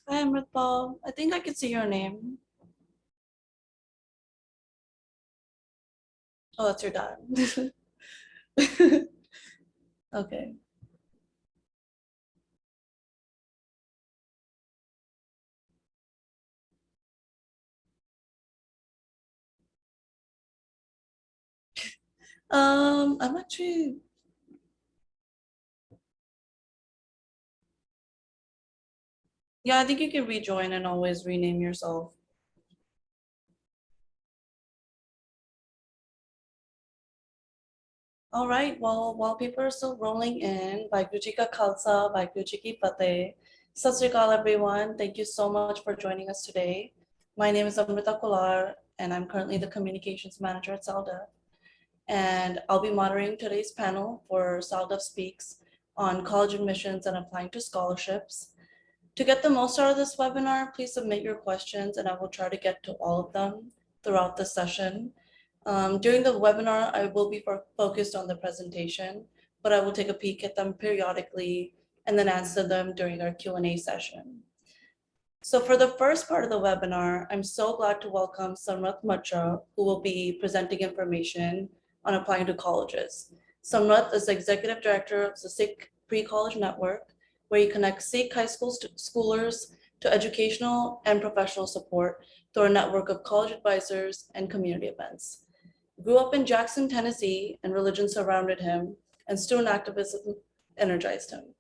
Hi, Amritpal. I think I can see your name. Oh, that's your dad. Okay. I'm actually, yeah, I think you can rejoin and always rename yourself. All right, well, while people are still rolling in, Vaiguru Ji Ka Khalsa, Vaiguru Ji Ki Fateh. Sat Sri Akal, everyone. Thank you so much for joining us today. My name is Amrita Kular, and I'm currently the Communications Manager at SALDEF. And I'll be moderating today's panel for SALDEF Speaks on college admissions and applying to scholarships. To get the most out of this webinar, please submit your questions and I will try to get to all of them throughout the session. During the webinar, I will be focused on the presentation, but I will take a peek at them periodically and then answer them during our Q&A session. So for the first part of the webinar, I'm so glad to welcome Samrat Matra, who will be presenting information on applying to colleges. Samrat is the Executive Director of the Sikh Pre-College Network, where he connects Sikh high school schoolers to educational and professional support through a network of college advisors and community events. Grew up in Jackson, Tennessee, and religion surrounded him, and student activism energized him.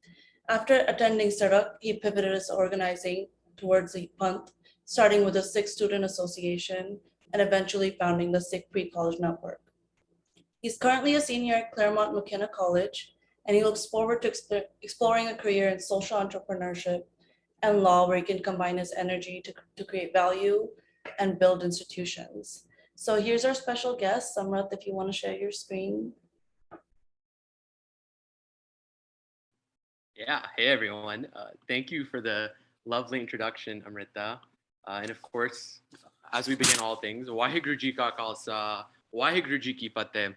After attending Sarak, he pivoted his organizing towards the Panth, starting with the Sikh Student Association and eventually founding the Sikh Pre-College Network. He's currently a senior at Claremont McKenna College, and he looks forward to exploring a career in social entrepreneurship and law where he can combine his energy to create value and build institutions. So here's our special guest, Samrat, if you want to share your screen. Yeah, hey everyone. Thank you for the lovely introduction, Amrita. And of course, as we begin all things, Waheguru Ji Ka Khalsa, Waheguru Ji Ki Fateh.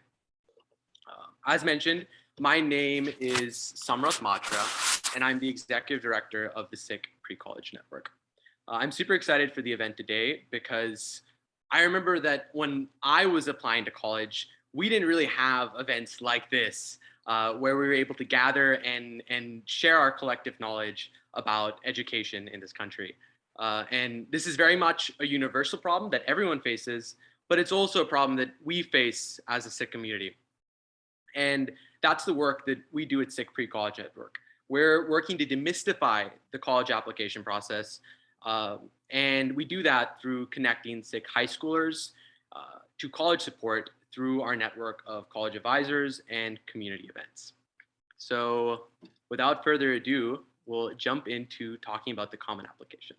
As mentioned, my name is Samrat Matra, and I'm the Executive Director of the Sikh Pre-College Network. I'm super excited for the event today because I remember that when I was applying to college, we didn't really have events like this where we were able to gather and share our collective knowledge about education in this country. And this is very much a universal problem that everyone faces, but it's also a problem that we face as a Sikh community. And that's the work that we do at Sikh Pre-College Network. We're working to demystify the college application process, and we do that through connecting Sikh high schoolers to college support through our network of college advisors and community events. So without further ado, we'll jump into talking about the Common Application.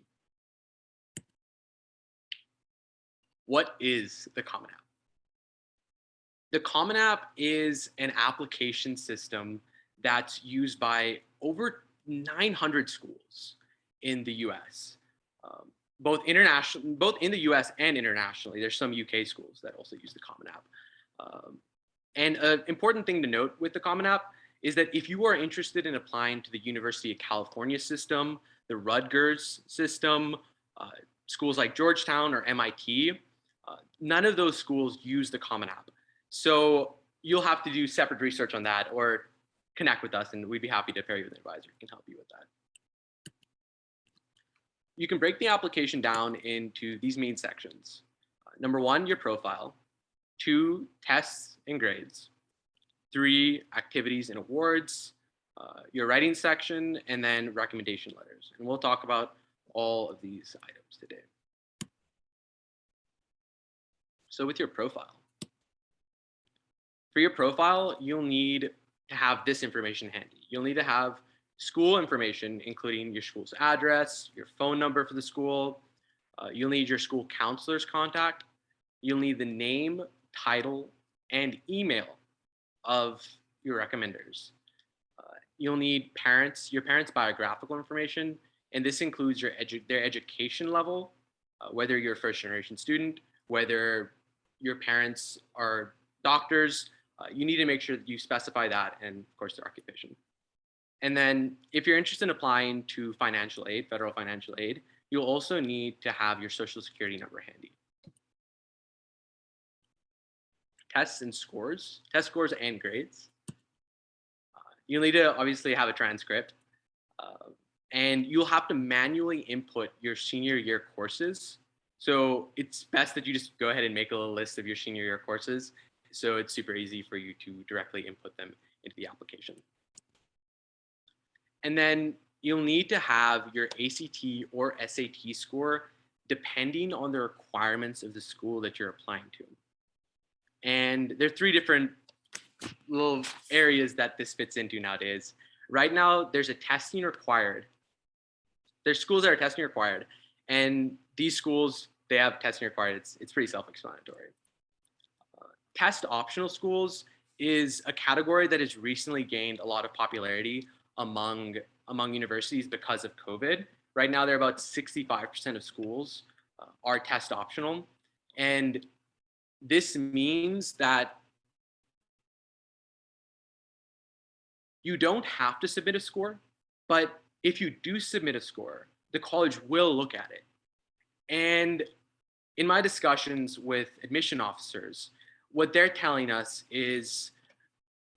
What is the Common App? The Common App is an application system that's used by over 900 schools in the US, both in the US and internationally. There's some UK schools that also use the Common App. And an important thing to note with the Common App is that if you are interested in applying to the University of California system, the Rutgers system, schools like Georgetown or MIT, none of those schools use the Common App. So you'll have to do separate research on that or connect with us and we'd be happy to pair you with an advisor who can help you with that. You can break the application down into these main sections. Number one, your profile. 2, tests and grades. 3, activities and awards. Your writing section, and then recommendation letters. And we'll talk about all of these items today. So with your profile. For your profile, you'll need to have this information handy. You'll need to have school information, including your school's address, your phone number for the school. You'll need your school counselor's contact. You'll need the name, title, and email of your recommenders. You'll need your parents' biographical information, and this includes their education level, whether you're a first-generation student, whether your parents are doctors. You need to make sure that you specify that, and of course, their occupation. And then if you're interested in applying to financial aid, federal financial aid, you'll also need to have your social security number handy. Tests and scores, test scores and grades. You'll need to obviously have a transcript, and you'll have to manually input your senior year courses. So it's best that you just go ahead and make a little list of your senior year courses, so it's super easy for you to directly input them into the application. And then you'll need to have your ACT or SAT score depending on the requirements of the school that you're applying to. And there are three different little areas that this fits into nowadays. Right now, there's a testing required. There's schools that are testing required, and these schools, they have testing required. It's pretty self-explanatory. Test optional schools is a category that has recently gained a lot of popularity among universities because of COVID. Right now, there are about 65% of schools are test optional, and this means that you don't have to submit a score, but if you do submit a score, the college will look at it. And in my discussions with admission officers, what they're telling us is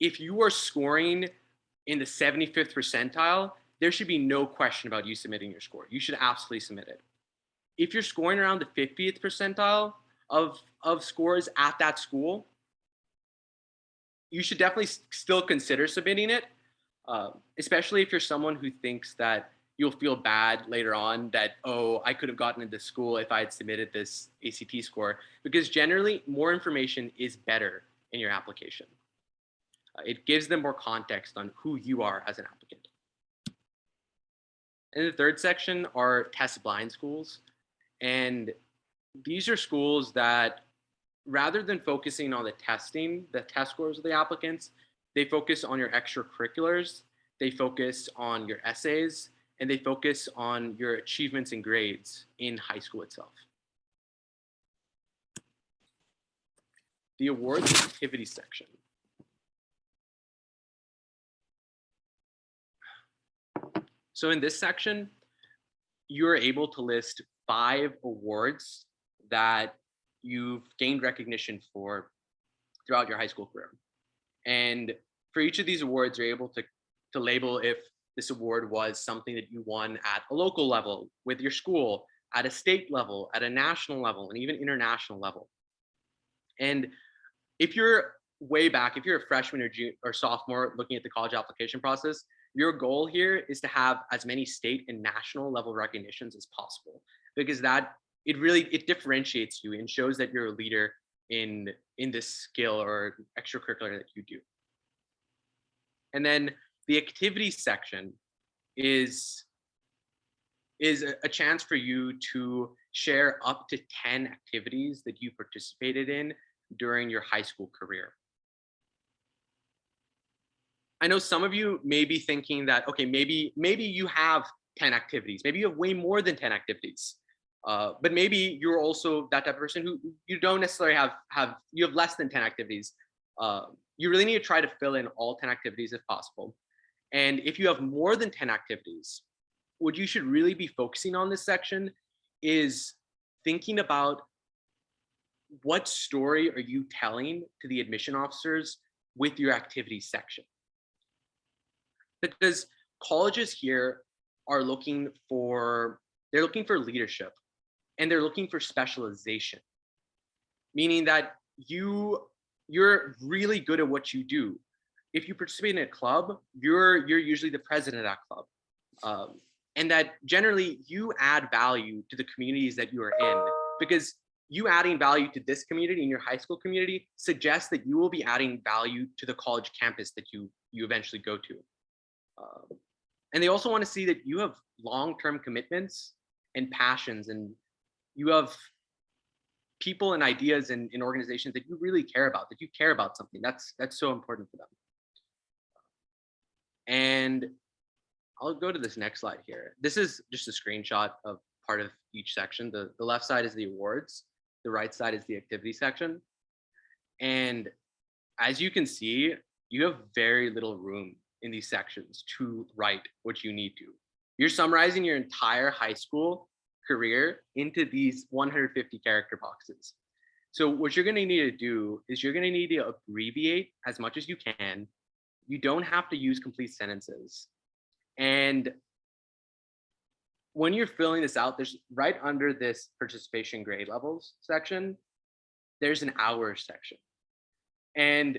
if you are scoring in the 75th percentile, there should be no question about you submitting your score. You should absolutely submit it. If you're scoring around the 50th percentile of scores at that school, you should definitely still consider submitting it, especially if you're someone who thinks that you'll feel bad later on that, oh, I could have gotten into school if I had submitted this ACT score, because generally more information is better in your application. It gives them more context on who you are as an applicant. And the third section are test blind schools. And these are schools that, rather than focusing on the test scores of the applicants, they focus on your extracurriculars, they focus on your essays, and they focus on your achievements and grades in high school itself. The awards and activities section. So in this section, you're able to list 5 awards that you've gained recognition for throughout your high school career. And for each of these awards, you're able to label if this award was something that you won at a local level with your school, at a state level, at a national level, and even international level. And if you're way back, if you're a freshman or sophomore looking at the college application process, your goal here is to have as many state and national level recognitions as possible, because that it differentiates you and shows that you're a leader in this skill or extracurricular that you do. And then the activities section is a chance for you to share up to 10 activities that you participated in during your high school career. I know some of you may be thinking that, okay, maybe you have 10 activities, maybe you have way more than 10 activities, but maybe you're also that type of person who you don't necessarily you have less than 10 activities. You really need to try to fill in all 10 activities if possible. And if you have more than 10 activities, what you should really be focusing on this section is thinking about what story are you telling to the admission officers with your activities section. Because colleges here are looking for leadership, and they're looking for specialization, meaning that you're really good at what you do. If you participate in a club, you're usually the president of that club, and that generally you add value to the communities that you are in, because you adding value to this community in your high school community suggests that you will be adding value to the college campus that you eventually go to. And they also want to see that you have long-term commitments and passions, and you have people and ideas in organizations that you really care about, that you care about something. That's so important for them. And I'll go to this next slide here. This is just a screenshot of part of each section. The left side is the awards. The right side is the activity section. And as you can see, you have very little room in these sections to write what you need to. You're summarizing your entire high school career into these 150 character boxes. So what you're going to need to do is you're going to need to abbreviate as much as you can. You don't have to use complete sentences. And when you're filling this out, there's right under this participation grade levels section, there's an hours section. And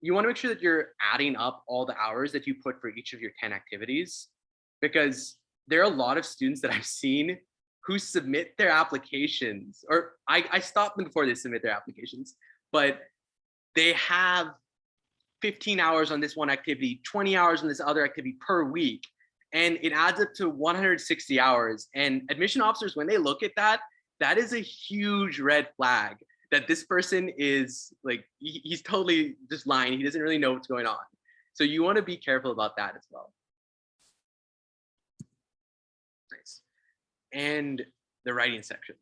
you want to make sure that you're adding up all the hours that you put for each of your 10 activities, because there are a lot of students that I've seen who submit their applications, or I stop them before they submit their applications, but they have 15 hours on this one activity, 20 hours on this other activity per week. And it adds up to 160 hours. And admission officers, when they look at that, that is a huge red flag that this person is like, he's totally just lying. He doesn't really know what's going on. So you want to be careful about that as well. Nice. And the writing section.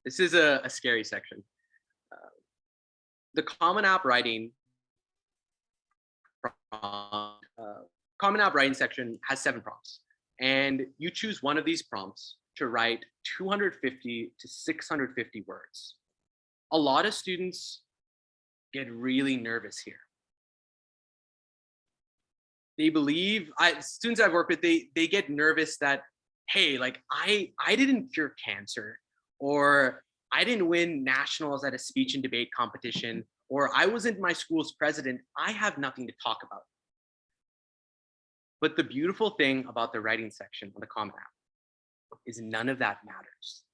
This is a scary section. The Common App writing Common App writing section has 7 prompts, and you choose one of these prompts to write 250 to 650 words. A lot of students get really nervous here. They believe, students I've worked with, they get nervous that, hey, like I didn't cure cancer, or I didn't win nationals at a speech and debate competition, or I wasn't my school's president. I have nothing to talk about. But the beautiful thing about the writing section on the Common App is none of that matters.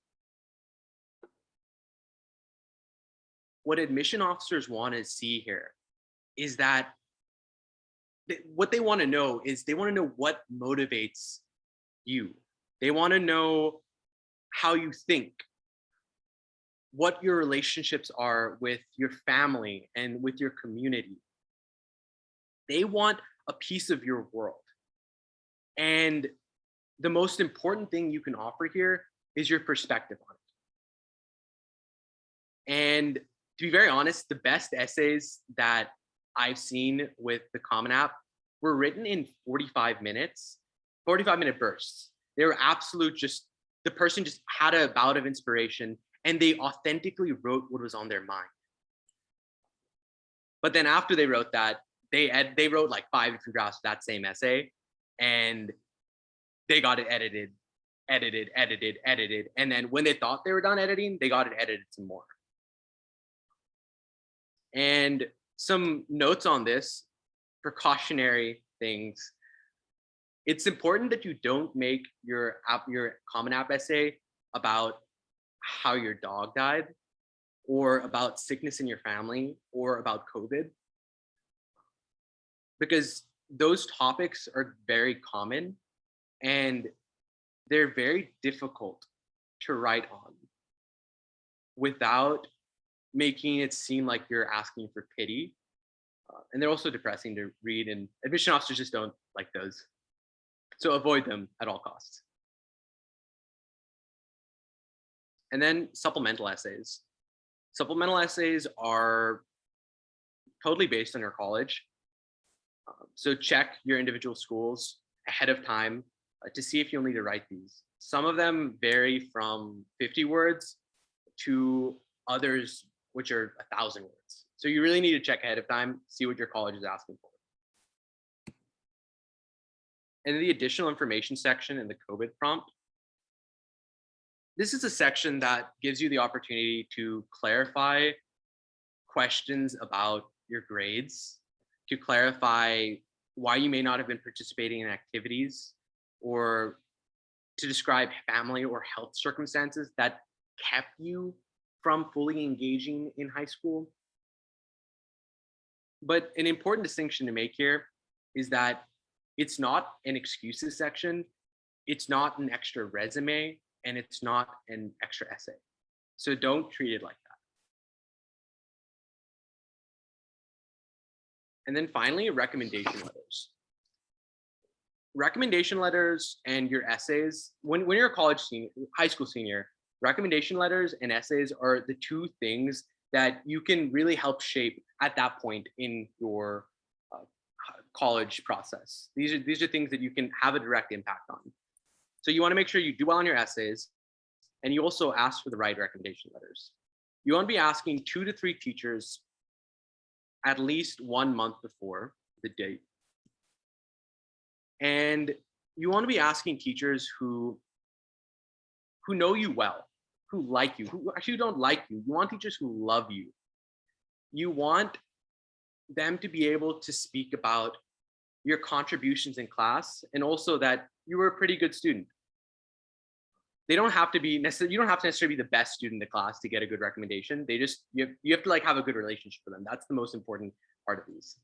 What admission officers want to see here is that what they want to know is they want to know what motivates you. They want to know how you think, what your relationships are with your family and with your community. They want a piece of your world. And the most important thing you can offer here is your perspective on it. And to be very honest, the best essays that I've seen with the Common App were written in 45-minute bursts. They were absolute, just the person just had a bout of inspiration and they authentically wrote what was on their mind. But then after they wrote that, they wrote like 5 different drafts of that same essay, and they got it edited. And then when they thought they were done editing, they got it edited some more. And some notes on this, precautionary things. It's important that you don't make your Common App essay about how your dog died, or about sickness in your family, or about COVID, because those topics are very common and they're very difficult to write on without making it seem like you're asking for pity. And they're also depressing to read, and admission officers just don't like those. So avoid them at all costs. And then supplemental essays. Supplemental essays are totally based on your college. So check your individual schools ahead of time to see if you'll need to write these. Some of them vary from 50 words to others which are 1,000 words. So you really need to check ahead of time, see what your college is asking for. And then the additional information section in the COVID prompt. This is a section that gives you the opportunity to clarify questions about your grades, to clarify why you may not have been participating in activities, or to describe family or health circumstances that kept you from fully engaging in high school. But an important distinction to make here is that it's not an excuses section, it's not an extra resume, and it's not an extra essay. So don't treat it like that. And then finally, recommendation letters. Recommendation letters and your essays, when you're a college senior, high school senior, recommendation letters and essays are the 2 things that you can really help shape at that point in your college process. These are things that you can have a direct impact on. So you want to make sure you do well on your essays, and you also ask for the right recommendation letters. You want to be asking 2 to 3 teachers at least 1 month before the date. And you want to be asking teachers who know you well, who like you, who actually don't like you. You want teachers who love you. You want them to be able to speak about your contributions in class, and also that you were a pretty good student. They don't have to be necessarily, you don't have to necessarily be the best student in the class to get a good recommendation. They just, you have to like have a good relationship with them. That's the most important part of these.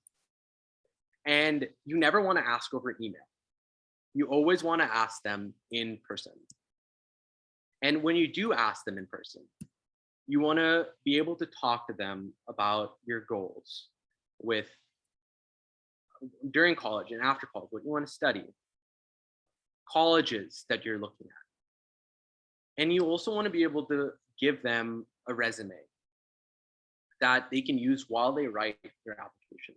And you never want to ask over email. You always want to ask them in person. And when you do ask them in person, you want to be able to talk to them about your goals during college and after college, what you want to study, colleges that you're looking at. And you also want to be able to give them a resume that they can use while they write their application.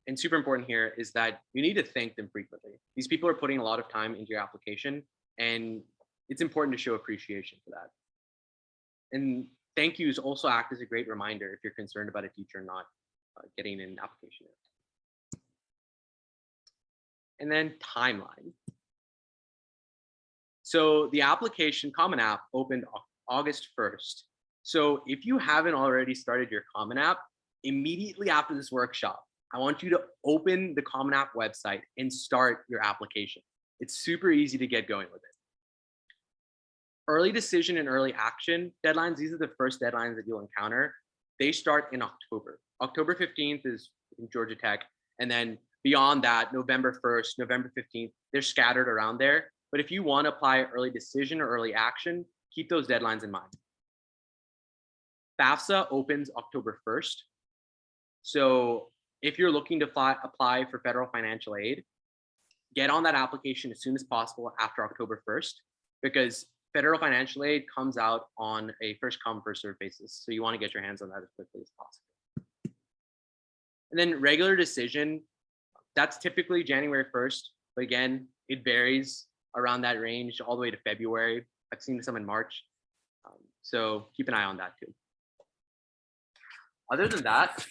And super important here is that you need to thank them frequently. These people are putting a lot of time into your application, and it's important to show appreciation for that. And thank yous also act as a great reminder if you're concerned about a teacher not getting an application in. And then timeline. So the application Common App opened August 1st. So if you haven't already started your Common App, immediately after this workshop, I want you to open the Common App website and start your application. It's super easy to get going with it. Early decision and early action deadlines, these are the first deadlines that you'll encounter. They start in October. October 15th is in Georgia Tech. And then beyond that, November 1st, November 15th, they're scattered around there. But if you want to apply early decision or early action, keep those deadlines in mind. FAFSA opens October 1st. So if you're looking to apply for federal financial aid, get on that application as soon as possible after October 1st, because federal financial aid comes out on a first come, first served basis. So you want to get your hands on that as quickly as possible. And then regular decision, that's typically January 1st, but again, it varies around that range all the way to February. I've seen some in March. So keep an eye on that too. Other than that,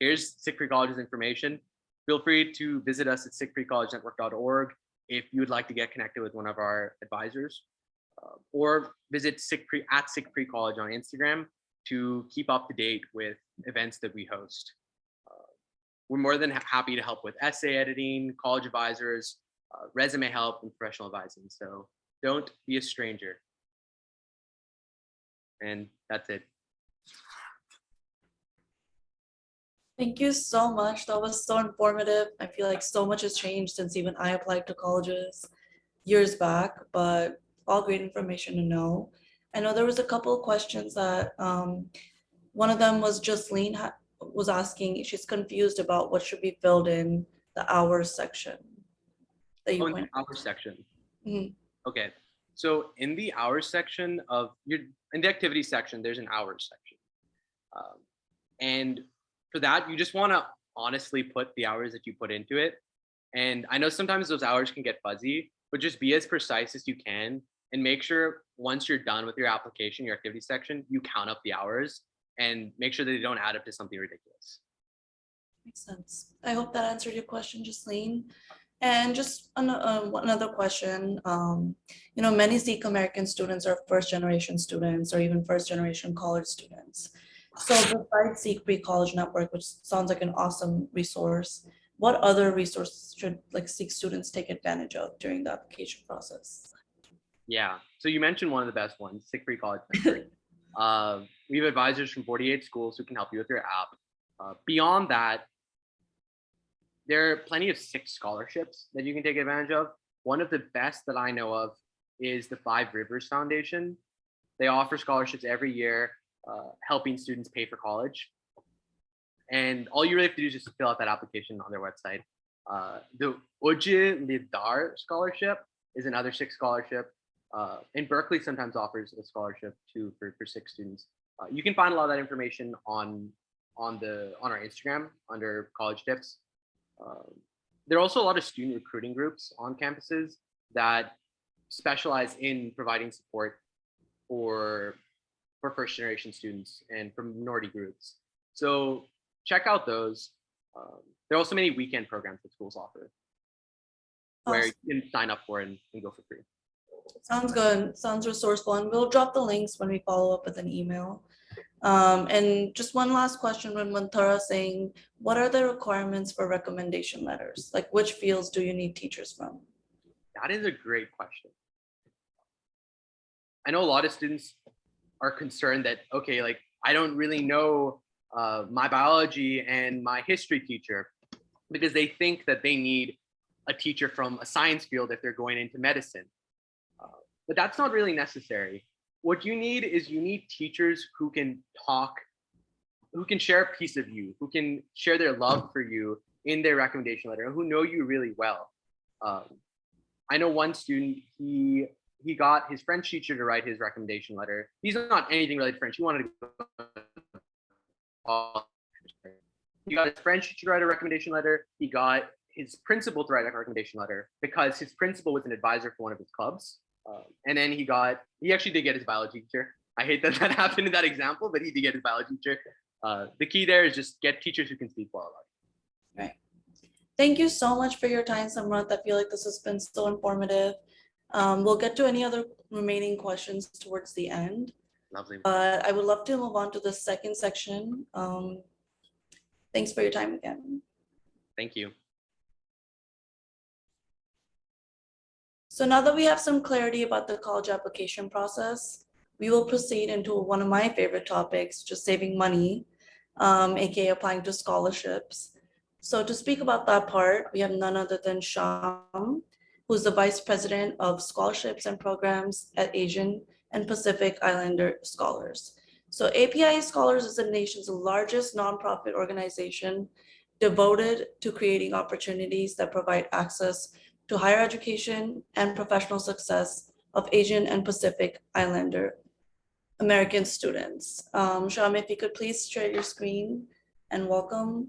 here's Sikh Pre-College's information. Feel free to visit us at sikhprecollegenetwork.org if you would like to get connected with one of our advisors, or visit Sikh Pre-College on Instagram to keep up to date with events that we host. We're more than happy to help with essay editing, college advisors, resume help, and professional advising. So don't be a stranger. And that's it. Thank you so much. That was so informative. I feel like so much has changed since even I applied to colleges years back, but all great information to know. I know there was a couple of questions that one of them was Jocelyn was asking, she's confused about what should be filled in the hours section that you pointed out. Hours section. Mm-hmm. Okay. So in the hours section in the activity section, there's an hours section. And for that, you just want to honestly put the hours that you put into it. And I know sometimes those hours can get fuzzy, but just be as precise as you can and make sure once you're done with your application, your activity section, you count up the hours and make sure that they don't add up to something ridiculous. Makes sense. I hope that answered your question, Jocelyn. And just another question, many Sikh American students are first-generation students or even first-generation college students. So besides Sikh Pre-College Network, which sounds like an awesome resource, what other resources should Sikh students take advantage of during the application process? Yeah, so you mentioned one of the best ones, Sikh Pre-College Network. We have advisors from 48 schools who can help you with your app. Beyond that, there are plenty of Sikh scholarships that you can take advantage of. One of the best that I know of is the Five Rivers Foundation. They offer scholarships every year, helping students pay for college. And all you really have to do is just fill out that application on their website. The Ujji Lidar Scholarship is another Sikh scholarship. And Berkeley sometimes offers a scholarship too for Sikh students. You can find a lot of that information on our Instagram under college tips. Um, there are also a lot of student recruiting groups on campuses that specialize in providing support for first generation students and for minority groups. So check out those. There are also many weekend programs that schools offer where you can sign up for and go for free. Sounds good. Sounds resourceful. And we'll drop the links when we follow up with an email. And just one last question when Mantara saying, what are the requirements for recommendation letters? Like which fields do you need teachers from? That is a great question. I know a lot of students are concerned that, okay, like I don't really know my biology and my history teacher because they think that they need a teacher from a science field if they're going into medicine. But that's not really necessary. What you need is you need teachers who can talk, who can share a piece of you, who can share their love for you in their recommendation letter, who know you really well. I know one student, he got his French teacher to write his recommendation letter. He's not anything related to French. He wanted to go. He got his French teacher to write a recommendation letter. He got his principal to write a recommendation letter because his principal was an advisor for one of his clubs. And then he actually did get his biology teacher. I hate that that happened in that example, but he did get his biology teacher. The key there is just get teachers who can speak well about it. Right. Thank you so much for your time, Samrat. I feel like this has been so informative. We'll get to any other remaining questions towards the end. Lovely. But I would love to move on to the second section. Thanks for your time again. Thank you. So now that we have some clarity about the college application process, we will proceed into one of my favorite topics, just saving money, aka applying to scholarships. So to speak about that part, we have none other than Shawn, who's the Vice President of Scholarships and Programs at Asian and Pacific Islander Scholars. So APIA Scholars is the nation's largest nonprofit organization devoted to creating opportunities that provide access to higher education and professional success of Asian and Pacific Islander American students. Shawn, if you could please share your screen and welcome.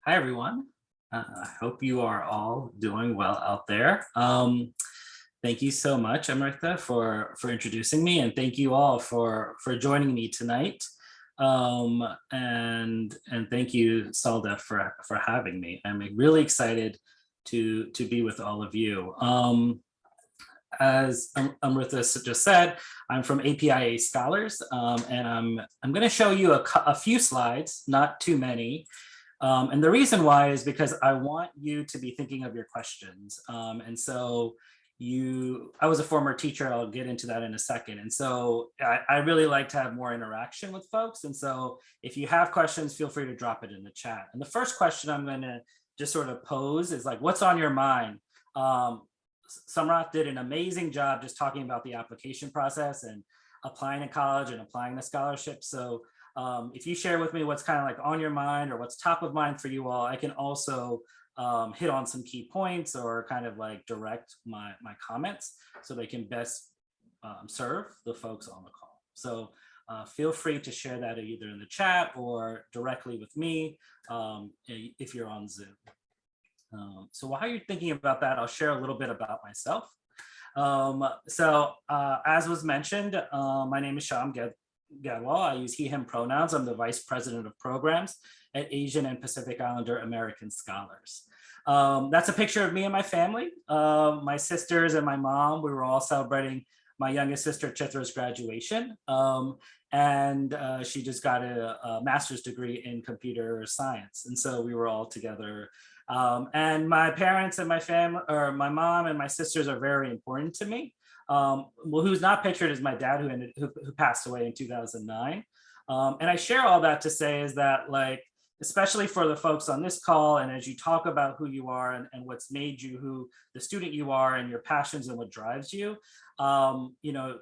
Hi, everyone. I hope you are all doing well out there. Thank you so much, Amrita, for introducing me, and thank you all for joining me tonight. And thank you, SALDEF, for having me. I'm really excited to be with all of you. As Amrita just said, I'm from APIA Scholars, and I'm going to show you a few slides, not too many. And the reason why is because I want you to be thinking of your questions. And so I was a former teacher, I'll get into that in a second. And so I really like to have more interaction with folks. And so if you have questions, feel free to drop it in the chat. And the first question I'm going to just sort of pose is like, what's on your mind? Samrat did an amazing job just talking about the application process and applying to college and applying to scholarships. So if you share with me what's kind of like on your mind or what's top of mind for you all, I can also hit on some key points or kind of like direct my comments so they can best serve the folks on the call. So feel free to share that either in the chat or directly with me if you're on Zoom. So while you're thinking about that, I'll share a little bit about myself. As was mentioned, my name is Shawn Garwall. I use he, him pronouns. I'm the Vice President of Programs at Asian and Pacific Islander American Scholars. That's a picture of me and my family. My sisters and my mom, we were all celebrating my youngest sister Chitra's graduation. And she just got a master's degree in computer science. And so we were all together. And my parents and my family, or my mom and my sisters are very important to me. Well, who's not pictured is my dad who passed away in 2009. And I share all that to say is that, like, especially for the folks on this call, and as you talk about who you are and what's made you who the student you are and your passions and what drives you, you know,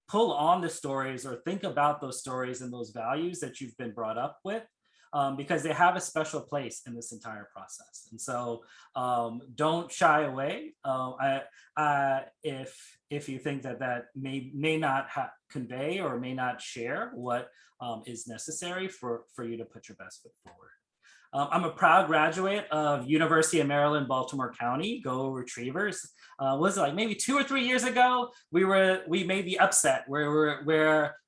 pull on the stories or think about those stories and those values that you've been brought up with. because they have a special place in this entire process. And so don't shy away. If you think that may not convey or may not share what is necessary for you to put your best foot forward. I'm a proud graduate of University of Maryland, Baltimore County, go Retrievers. Was it like maybe 2 or 3 years ago? We made the upset where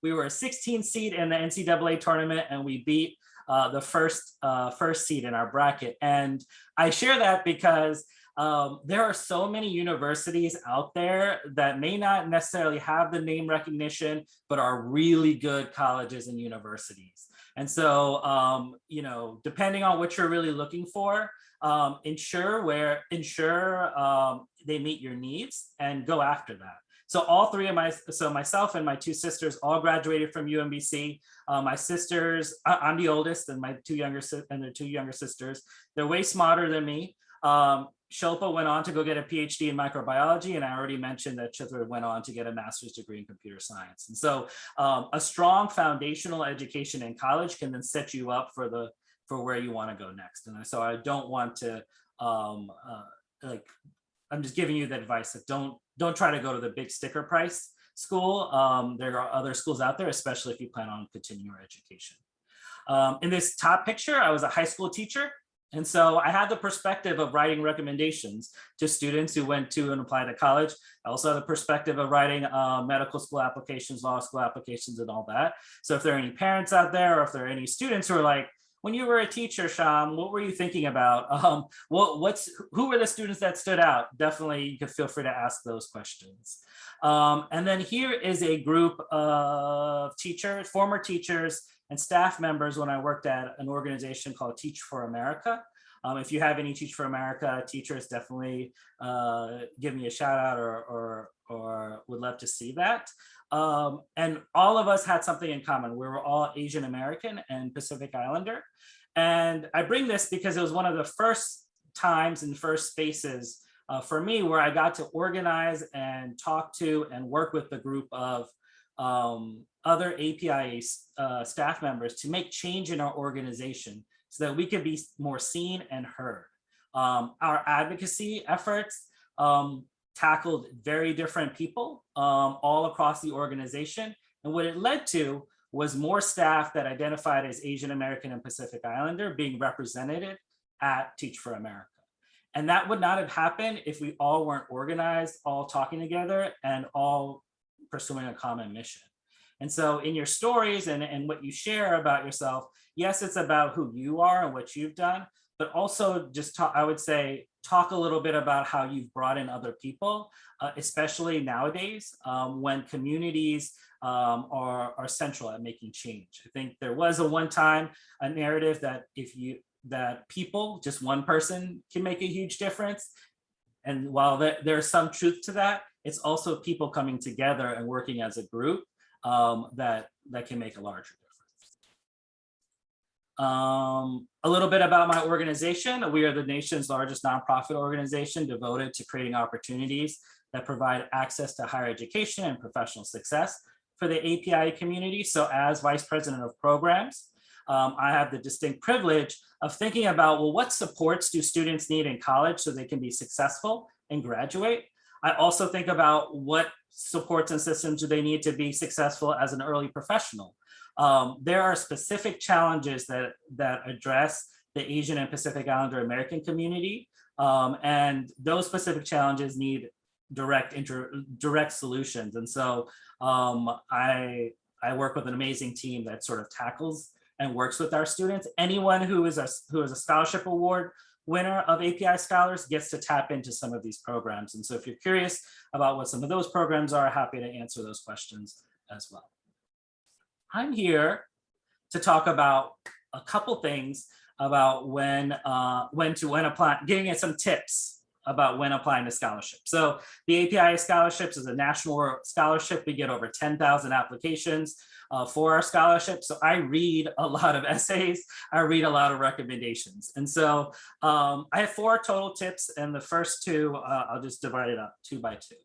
we were a 16 seed in the NCAA tournament and we beat the first seed in our bracket. And I share that because there are so many universities out there that may not necessarily have the name recognition, but are really good colleges and universities. And so, you know, depending on what you're really looking for, ensure they meet your needs and go after that. So all three of myself and my 2 sisters all graduated from UMBC. My sisters, I'm the oldest, and my 2 younger sisters, they're way smarter than me. Shilpa went on to go get a PhD in microbiology, and I already mentioned that Chitra went on to get a master's degree in computer science. And so a strong foundational education in college can then set you up for where you want to go next. And so I don't want to, I'm just giving you the advice that don't try to go to the big sticker price school. There are other schools out there, especially if you plan on continuing your education. In this top picture, I was a high school teacher. And so I had the perspective of writing recommendations to students who went to and applied to college. I also had the perspective of writing medical school applications, law school applications, and all that. So if there are any parents out there, or if there are any students who are like, when you were a teacher, Shawn, what were you thinking about? Who were the students that stood out? Definitely, you can feel free to ask those questions. And then here is a group of teachers, former teachers, and staff members when I worked at an organization called Teach for America. If you have any Teach for America teachers, definitely give me a shout out or would love to see that. And all of us had something in common. We were all Asian American and Pacific Islander. And I bring this because it was one of the first times and first spaces for me where I got to organize and talk to and work with the group of other APIA staff members to make change in our organization so that we could be more seen and heard. Our advocacy efforts tackled very different people all across the organization. And what it led to was more staff that identified as Asian American and Pacific Islander being represented at Teach for America. And that would not have happened if we all weren't organized, all talking together, and all pursuing a common mission. And so in your stories and what you share about yourself, yes, it's about who you are and what you've done, but also just talk, I would say, talk a little bit about how you've brought in other people, especially nowadays when communities are central at making change. I think there was a narrative that that people, just one person can make a huge difference. And while there's some truth to that, it's also people coming together and working as a group that can make a larger difference. A little bit about my organization. We are the nation's largest nonprofit organization devoted to creating opportunities that provide access to higher education and professional success for the APIA community. So as Vice President of Programs, I have the distinct privilege of thinking about, well, what supports do students need in college so they can be successful and graduate? I also think about what supports and systems do they need to be successful as an early professional. There are specific challenges that address the Asian and Pacific Islander American community. And those specific challenges need direct solutions. And so I work with an amazing team that sort of tackles and works with our students. Anyone who is a scholarship award winner of API Scholars gets to tap into some of these programs. And so if you're curious about what some of those programs are, happy to answer those questions as well. I'm here to talk about a couple things about when apply, giving you some tips about when applying to scholarships. So the APIA scholarships is a national scholarship. We get over 10,000 applications for our scholarship. So I read a lot of essays. I read a lot of recommendations. And so I have 4 total tips, and the first 2, I'll just divide it up 2 by 2.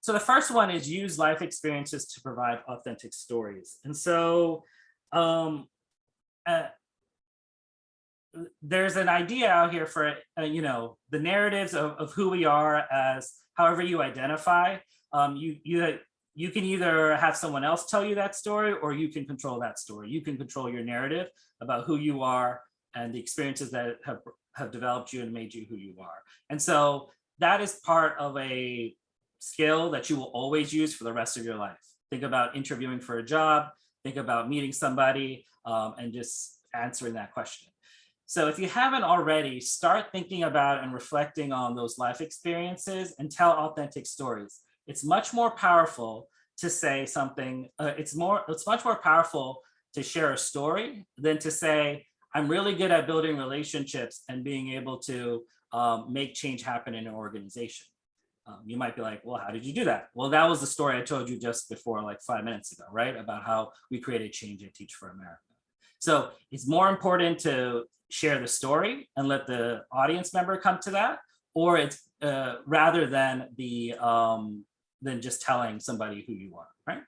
So the first one is use life experiences to provide authentic stories. And so there's an idea out here for, you know, the narratives of who we are as however you identify. You can either have someone else tell you that story, or you can control that story. You can control your narrative about who you are and the experiences that have developed you and made you who you are. And so that is part of a skill that you will always use for the rest of your life. Think about interviewing for a job, think about meeting somebody, and just answering that question. So if you haven't already, start thinking about and reflecting on those life experiences and tell authentic stories. It's much more powerful to say something, it's much more powerful to share a story than to say, I'm really good at building relationships and being able to make change happen in an organization. You might be like, well, how did you do that? Well, that was the story I told you just before, like 5 minutes ago, right? About how we created change at Teach for America. So it's more important to share the story and let the audience member come to that, or it's rather than just telling somebody who you are, right?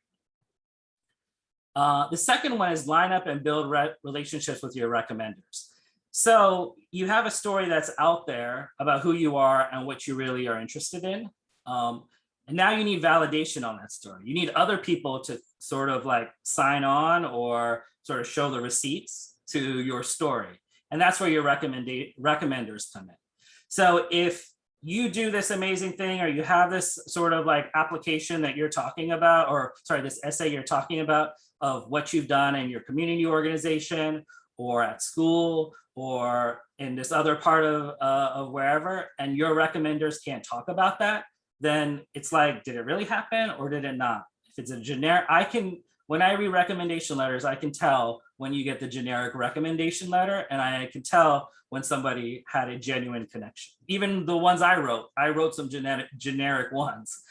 The second one is line up and build relationships with your recommenders. So you have a story that's out there about who you are and what you really are interested in. And now you need validation on that story. You need other people to sort of like sign on or sort of show the receipts to your story. And that's where your recommenders come in. So if you do this amazing thing, or you have this sort of like application that you're talking about, or sorry, this essay you're talking about of what you've done in your community organization or at school or in this other part of wherever, and your recommenders can't talk about that, then it's like, did it really happen or did it not? If it's a generic, when I read recommendation letters, I can tell when you get the generic recommendation letter, and I can tell when somebody had a genuine connection. Even the ones I wrote some generic ones.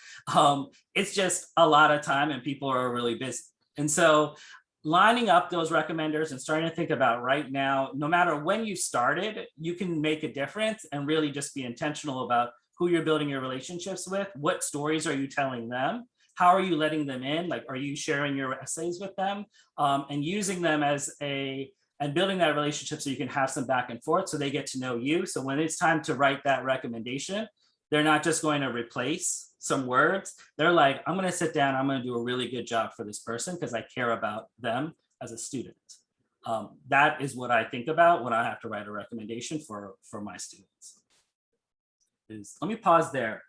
It's just a lot of time and people are really busy. And so lining up those recommenders and starting to think about right now, no matter when you started, you can make a difference and really just be intentional about who you're building your relationships with. What stories are you telling them? How are you letting them in? Like, are you sharing your essays with them and using them and building that relationship so you can have some back and forth so they get to know you. So when it's time to write that recommendation, they're not just going to replace some words. They're like, I'm going to sit down, I'm going to do a really good job for this person because I care about them as a student. That is what I think about when I have to write a recommendation for my students. Let me pause there.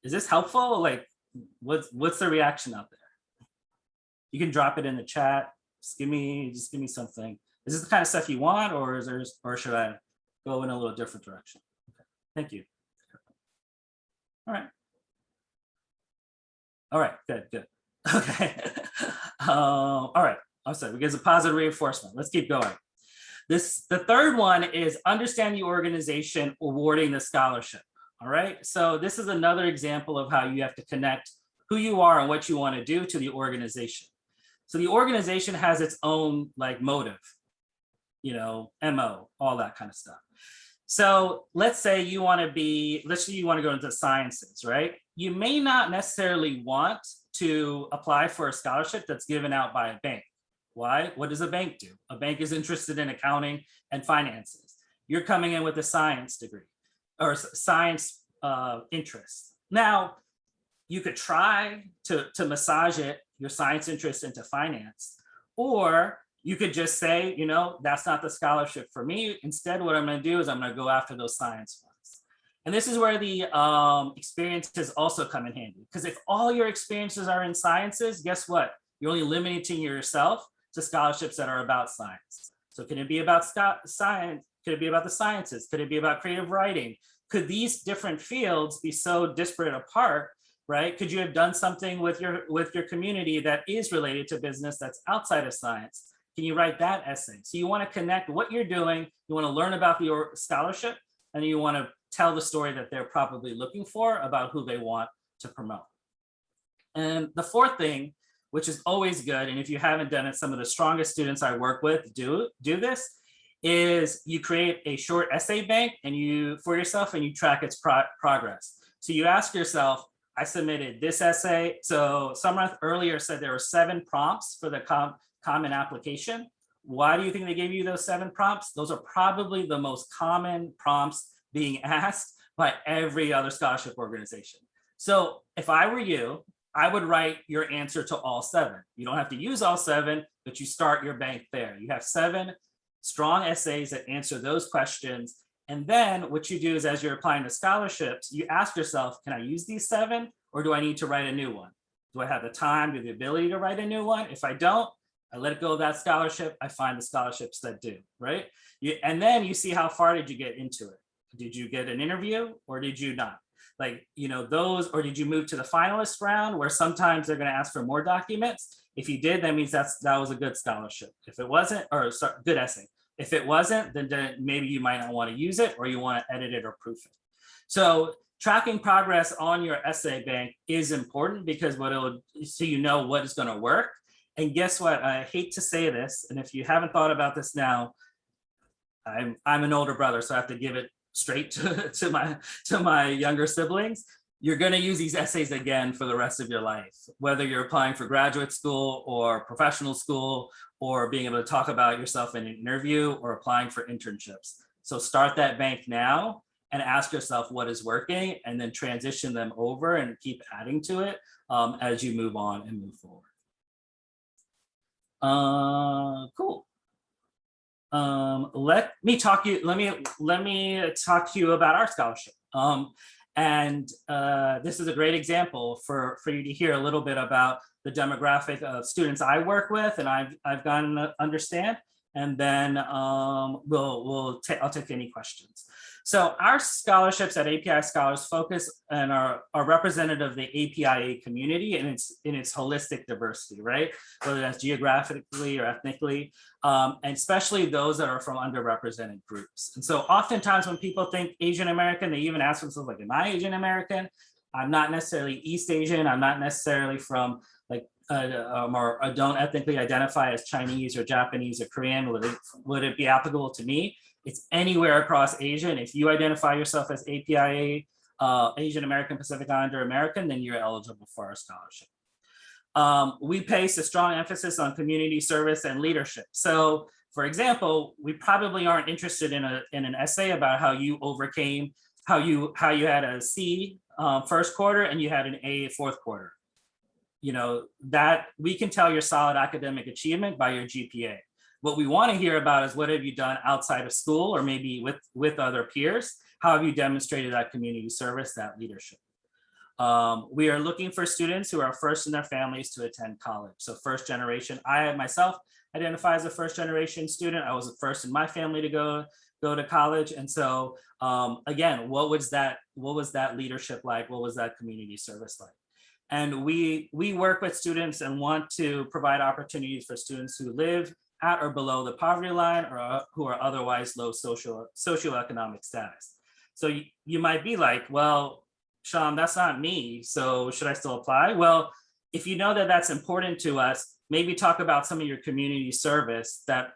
Is this helpful? Like, what's the reaction out there? You can drop it in the chat. Just give me something. Is this the kind of stuff you want, or should I go in a little different direction? Okay. Thank you. All right, good. Okay. All right, I'm sorry, we get a positive reinforcement. Let's keep going. The third one is understand the organization awarding the scholarship. All right, so this is another example of how you have to connect who you are and what you want to do to the organization. So the organization has its own like motive, you know, MO, all that kind of stuff. So let's say you want to go into sciences, right? You may not necessarily want to apply for a scholarship that's given out by a bank. Why? What does a bank do? A bank is interested in accounting and finances. You're coming in with a science degree or science interest. Now, you could try to massage your science interest into finance, or you could just say, you know, that's not the scholarship for me. Instead, what I'm going to do is I'm going to go after those science ones. And this is where the experiences also come in handy, because if all your experiences are in sciences, guess what? You're only limiting yourself to scholarships that are about science. So can it be about science? Could it be about the sciences? Could it be about creative writing? Could these different fields be so disparate apart, right? Could you have done something with your community that is related to business that's outside of science? Can you write that essay? So you want to connect what you're doing, you want to learn about your scholarship, and you want to tell the story that they're probably looking for about who they want to promote. And the fourth thing, which is always good, and if you haven't done it, some of the strongest students I work with do this, is you create a short essay bank for yourself and you track its progress. So you ask yourself, I submitted this essay. So Samrath earlier said there were 7 prompts for the common application. Why do you think they gave you those 7 prompts? Those are probably the most common prompts being asked by every other scholarship organization. So if I were you, I would write your answer to all 7. You don't have to use all 7, but you start your bank there. You have 7 strong essays that answer those questions. And then what you do is, as you're applying to scholarships, you ask yourself, can I use these 7, or do I need to write a new one? Do I have the time, do the ability to write a new one? If I don't, I let go of that scholarship. I find the scholarships that do, right? And then you see how far did you get into it? Did you get an interview or did you not? Like, you know, those, or did you move to the finalist round where sometimes they're going to ask for more documents? If you did, that means that was a good scholarship. If it wasn't, or sorry, good essay. If it wasn't, then maybe you might not want to use it, or you want to edit it or proof it. So tracking progress on your essay bank is important, because what it'll, so you know what is going to work. And guess what? I hate to say this, and if you haven't thought about this now, I'm an older brother, so I have to give it straight to my younger siblings. You're going to use these essays again for the rest of your life, whether you're applying for graduate school or professional school, or being able to talk about yourself in an interview, or applying for internships. So start that bank now and ask yourself what is working, and then transition them over and keep adding to it as you move on and move forward. Cool. Let me talk to you about our scholarship. This is a great example for you to hear a little bit about the demographic of students I work with and I've gotten to understand, and then I'll take any questions. So our scholarships at API Scholars focus and are representative of the APIA community in its holistic diversity, right? Whether that's geographically or ethnically, and especially those that are from underrepresented groups. And so oftentimes when people think Asian American, they even ask themselves, like, am I Asian American? I'm not necessarily East Asian. I'm not necessarily from like, or I don't ethnically identify as Chinese or Japanese or Korean. Would it be applicable to me? It's anywhere across Asia. And if you identify yourself as APIA, Asian American, Pacific Islander American, then you're eligible for our scholarship. We place a strong emphasis on community service and leadership. So for example, we probably aren't interested in an essay about how you overcame, how you had a C first quarter and you had an A fourth quarter. You know, that we can tell your solid academic achievement by your GPA. What we want to hear about is what have you done outside of school, or maybe with other peers? How have you demonstrated that community service, that leadership? We are looking for students who are first in their families to attend college. So first generation, I myself identify as a first generation student. I was the first in my family to go to college. And so again, what was that leadership like? What was that community service like? And we work with students and want to provide opportunities for students who live at or below the poverty line, or who are otherwise low socioeconomic status. So you might be like, well, Shawn, that's not me, so should I still apply? Well, if you know that that's important to us, maybe talk about some of your community service that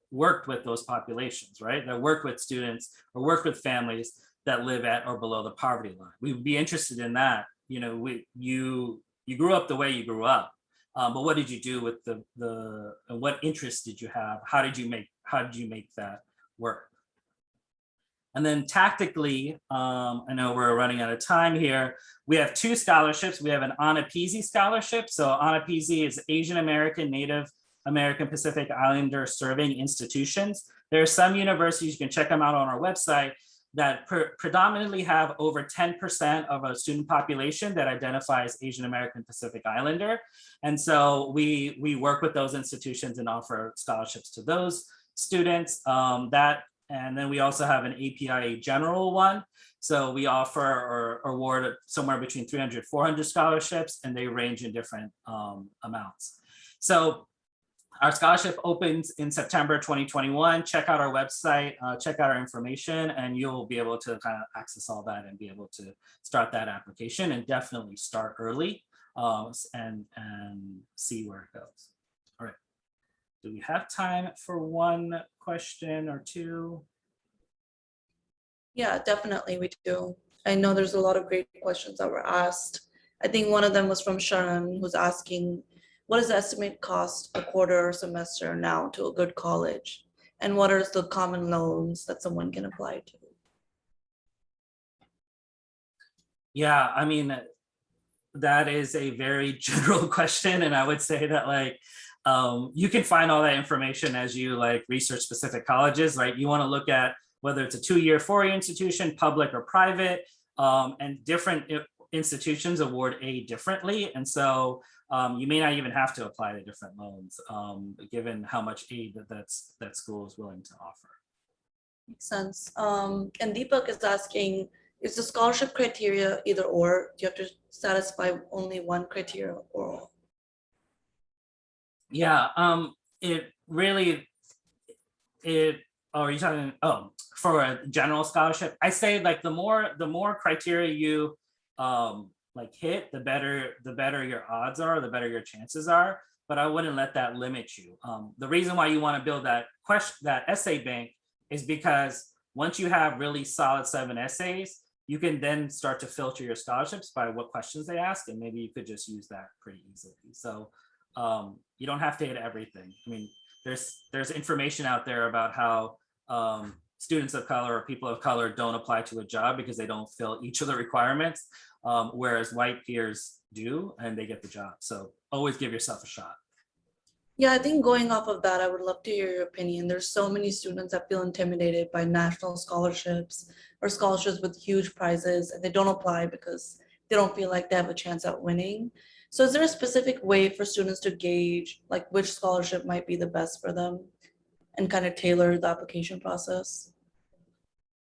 worked with those populations, right? That worked with students or worked with families that live at or below the poverty line. We would be interested in that. You know, you grew up the way you grew up. But what did you do with and what interests did you have? How did you make that work? And then tactically, I know we're running out of time here. We have 2 scholarships. We have an APIA scholarship. So APIA is Asian American, Native American, Pacific Islander serving institutions. There are some universities, you can check them out on our website, that predominantly have over 10% of a student population that identifies Asian American, Pacific Islander. And so we work with those institutions and offer scholarships to those students. And then we also have an APIA general one. So we offer or award somewhere between 300, 400 scholarships, and they range in different amounts. So our scholarship opens in September 2021. Check out our website, check out our information, and you'll be able to kind of access all that and be able to start that application, and definitely start early and see where it goes. All right. Do we have time for one question or two? Yeah, definitely we do. I know there's a lot of great questions that were asked. I think one of them was from Sharon, who's asking, what is the estimate cost a quarter or semester now to a good college? And what are the common loans that someone can apply to? Yeah, I mean, that is a very general question. And I would say that like, you can find all that information as you like research specific colleges, right? You want to look at whether it's a 2-year, 4-year institution, public or private, and different institutions award aid differently. And so you may not even have to apply to different loans, given how much aid that school is willing to offer. Makes sense. And Deepak is asking, is the scholarship criteria either or? Do you have to satisfy only one criteria or all? Yeah, it really, are you talking, for a general scholarship? I say like the more criteria you like hit, the better your odds are, the better your chances are. But I wouldn't let that limit you. The reason why you want to build that essay bank is because once you have really solid 7 essays, you can then start to filter your scholarships by what questions they ask, and maybe you could just use that pretty easily. So you don't have to hit everything. I mean, there's information out there about how students of color or people of color don't apply to a job because they don't fill each of the requirements, whereas white peers do and they get the job. So always give yourself a shot. Yeah, I think going off of that, I would love to hear your opinion. There's so many students that feel intimidated by national scholarships or scholarships with huge prizes, and they don't apply because they don't feel like they have a chance at winning. So is there a specific way for students to gauge like which scholarship might be the best for them and kind of tailor the application process?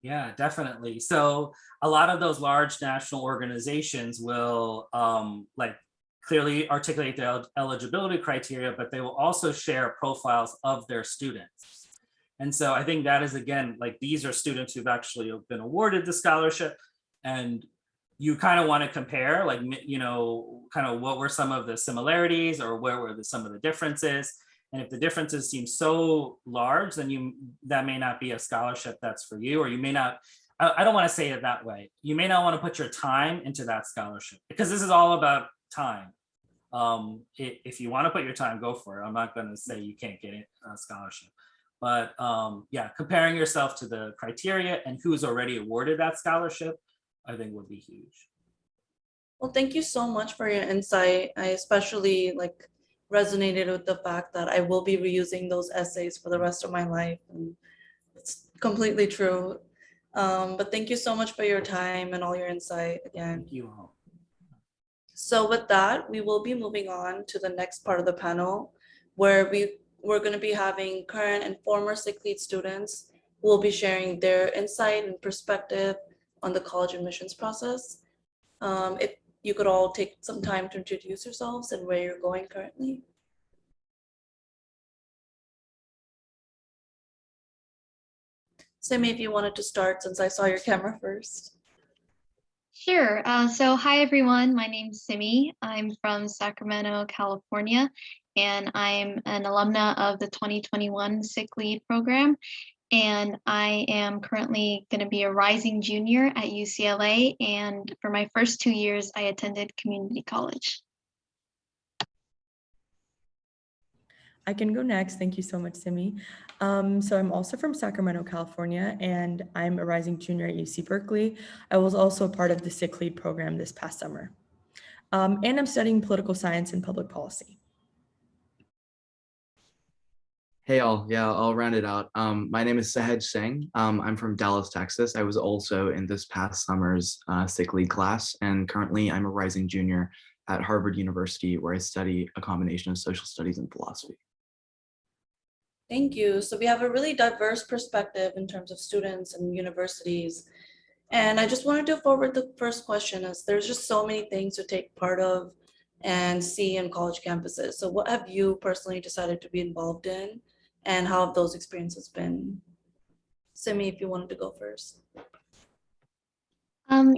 Yeah, definitely. So a lot of those large national organizations will like clearly articulate the eligibility criteria, but they will also share profiles of their students. And so I think that is, again, like these are students who've actually been awarded the scholarship, and you kind of want to compare, like, you know, kind of what were some of the similarities or where were some of the differences. And if the differences seem so large, then that may not be a scholarship that's for you, or you may not, I don't want to say it that way. You may not want to put your time into that scholarship because this is all about time. If you want to put your time, go for it. I'm not going to say you can't get a scholarship, but yeah, comparing yourself to the criteria and who's already awarded that scholarship, I think would be huge. Well, thank you so much for your insight. I especially like resonated with the fact that I will be reusing those essays for the rest of my life, and it's completely true. But thank you so much for your time and all your insight again. Thank you all. So with that, we will be moving on to the next part of the panel, where we're going to be having current and former SikhLEAD students who will be sharing their insight and perspective on the college admissions process. If you could all take some time to introduce yourselves and where you're going currently. Simi, if you wanted to start, since I saw your camera first. Sure. So hi, everyone. My name's Simi. I'm from Sacramento, California, and I'm an alumna of the 2021 SikhLEAD program. And I am currently going to be a rising junior at UCLA. And for my first 2 years, I attended community college. I can go next. Thank you so much, Simi. So I'm also from Sacramento, California, and I'm a rising junior at UC Berkeley. I was also a part of the SikhLEAD program this past summer. And I'm studying political science and public policy. Hey all, yeah, I'll round it out. My name is Sahej Singh. I'm from Dallas, Texas. I was also in this past summer's SikhLEAD class, and currently I'm a rising junior at Harvard University, where I study a combination of social studies and philosophy. Thank you. So we have a really diverse perspective in terms of students and universities. And I just wanted to forward the first question, as there's just so many things to take part of and see in college campuses. So what have you personally decided to be involved in, and how have those experiences been? Simi, if you wanted to go first.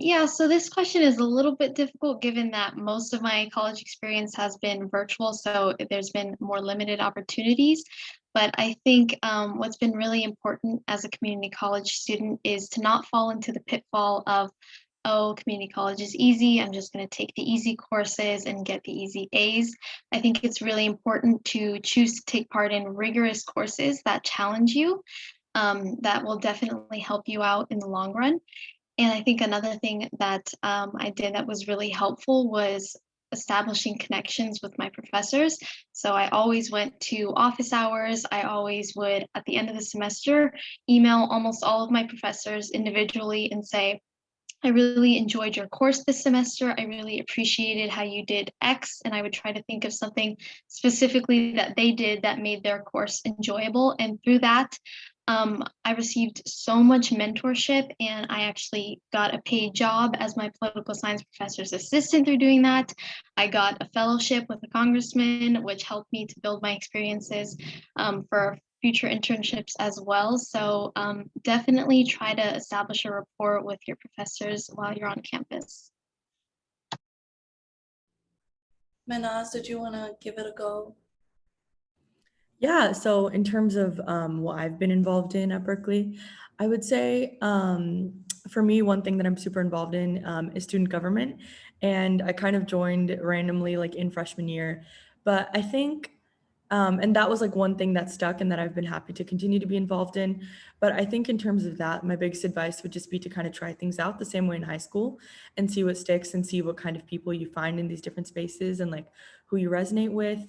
Yeah, so this question is a little bit difficult given that most of my college experience has been virtual, so there's been more limited opportunities. But I think what's been really important as a community college student is to not fall into the pitfall of oh, community college is easy, I'm just going to take the easy courses and get the easy A's. I think it's really important to choose to take part in rigorous courses that challenge you. That will definitely help you out in the long run. And I think another thing that I did that was really helpful was establishing connections with my professors. So I always went to office hours. I always would, at the end of the semester, email almost all of my professors individually and say, I really enjoyed your course this semester. I really appreciated how you did X. And I would try to think of something specifically that they did that made their course enjoyable. And through that, I received so much mentorship, and I actually got a paid job as my political science professor's assistant through doing that. I got a fellowship with a congressman, which helped me to build my experiences for future internships as well. So definitely try to establish a rapport with your professors while you're on campus. Manaz, did you want to give it a go? Yeah, so in terms of what I've been involved in at Berkeley, I would say for me, one thing that I'm super involved in is student government. And I kind of joined randomly like in freshman year. But I think, and that was like one thing that stuck and that I've been happy to continue to be involved in. But I think in terms of that, my biggest advice would just be to kind of try things out the same way in high school and see what sticks and see what kind of people you find in these different spaces and like who you resonate with.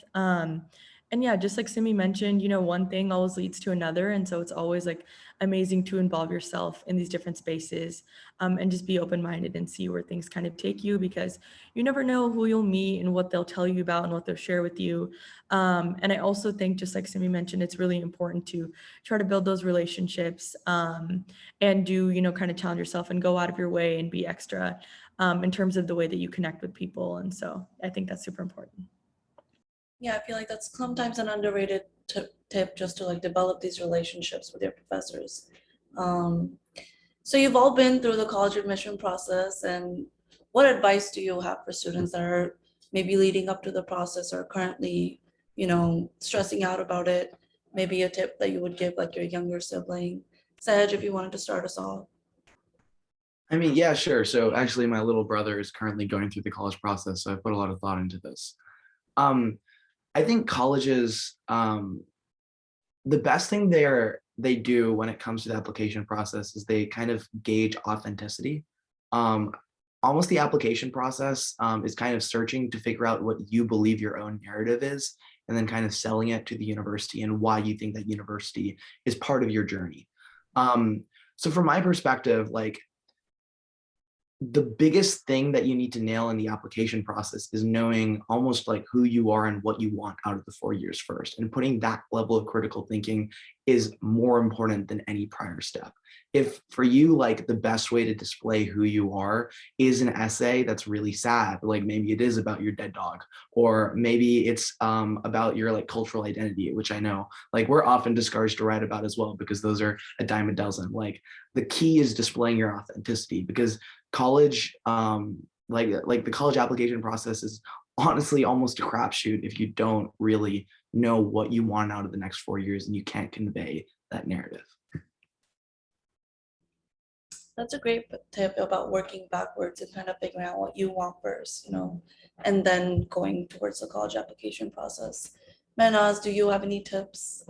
And yeah, just like Simi mentioned, one thing always leads to another. And so it's always like amazing to involve yourself in these different spaces and just be open-minded and see where things kind of take you, because you never know who you'll meet and what they'll tell you about and what they'll share with you. And I also think, just like Simi mentioned, it's really important to try to build those relationships and do, kind of challenge yourself and go out of your way and be extra in terms of the way that you connect with people. And so I think that's super important. Yeah, I feel like that's sometimes an underrated tip, just to like develop these relationships with your professors. So you've all been through the college admission process, and what advice do you have for students that are maybe leading up to the process or currently, stressing out about it? Maybe a tip that you would give like your younger sibling. Saj, if you wanted to start us off. I mean, yeah, sure. So actually, my little brother is currently going through the college process, so I put a lot of thought into this. I think colleges, the best thing they do when it comes to the application process is they kind of gauge authenticity. Almost the application process is kind of searching to figure out what you believe your own narrative is, and then kind of selling it to the university and why you think that university is part of your journey. So from my perspective, like, the biggest thing that you need to nail in the application process is knowing almost like who you are and what you want out of the 4 years first. And putting that level of critical thinking is more important than any prior step. If for you, like, the best way to display who you are is an essay that's really sad, like maybe it is about your dead dog, or maybe it's about your like cultural identity, which I know like we're often discouraged to write about as well, because those are a dime a dozen. Like, the key is displaying your authenticity, because college, like the college application process is honestly almost a crapshoot if you don't really know what you want out of the next 4 years and you can't convey that narrative. That's a great tip about working backwards and kind of figuring out what you want first, and then going towards the college application process. Manaz, do you have any tips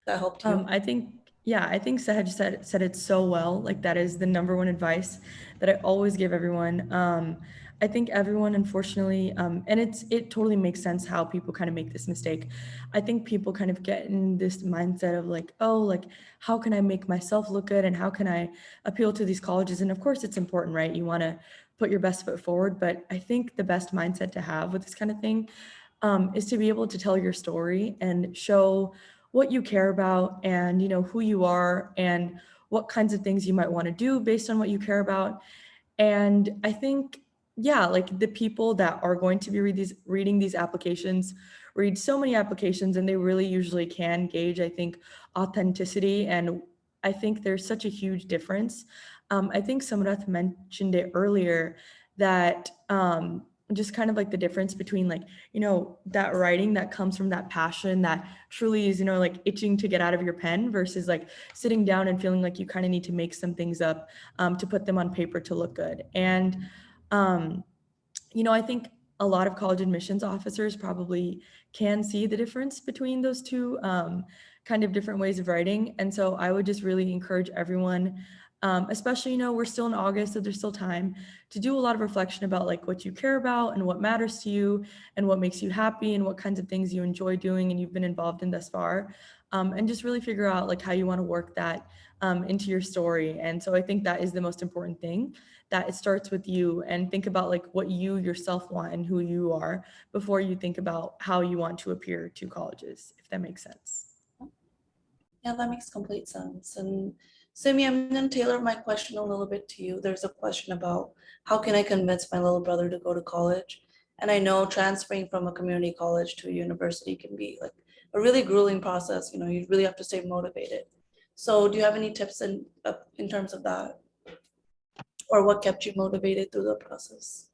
that helped you? I think Sahaj said it so well. Like, that is the number one advice that I always give everyone. I think everyone, unfortunately, and it totally makes sense how people kind of make this mistake. I think people kind of get in this mindset of like, oh, like, how can I make myself look good and how can I appeal to these colleges? And of course, it's important, right? You want to put your best foot forward, but I think the best mindset to have with this kind of thing is to be able to tell your story and show what you care about and who you are and what kinds of things you might want to do based on what you care about. And I think, yeah, like the people that are going to be reading these applications read so many applications, and they really usually can gauge, I think, authenticity. And I think there's such a huge difference. I think Samrat mentioned it earlier that just kind of like the difference between like, that writing that comes from that passion that truly is, like itching to get out of your pen versus like sitting down and feeling like you kind of need to make some things up to put them on paper to look good. And, I think a lot of college admissions officers probably can see the difference between those two kind of different ways of writing. And so I would just really encourage everyone, especially, we're still in August, so there's still time to do a lot of reflection about like what you care about and what matters to you and what makes you happy and what kinds of things you enjoy doing and you've been involved in thus far. And just really figure out like how you want to work that into your story. And so I think that is the most important thing, that it starts with you, and think about like what you yourself want and who you are before you think about how you want to appear to colleges, if that makes sense. Yeah, that makes complete sense. And Simi, I'm going to tailor my question a little bit to you. There's a question about how can I convince my little brother to go to college? And I know transferring from a community college to a university can be like a really grueling process. You really have to stay motivated. So do you have any tips in terms of that? Or what kept you motivated through the process?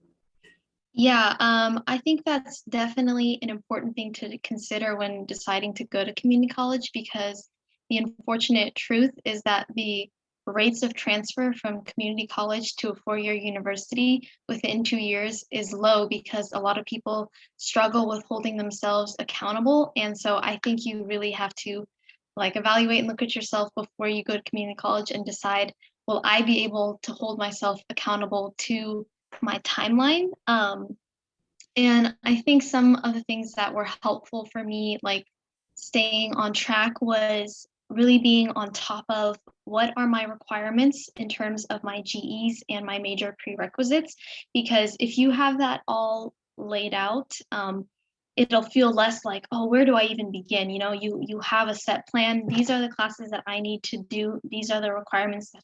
Yeah, I think that's definitely an important thing to consider when deciding to go to community college, because the unfortunate truth is that the rates of transfer from community college to a four-year university within 2 years is low because a lot of people struggle with holding themselves accountable. And so I think you really have to like evaluate and look at yourself before you go to community college and decide, will I be able to hold myself accountable to my timeline? And I think some of the things that were helpful for me, like staying on track, was really being on top of what are my requirements in terms of my GEs and my major prerequisites. Because if you have that all laid out, it'll feel less like, oh, where do I even begin? You have a set plan. These are the classes that I need to do. These are the requirements that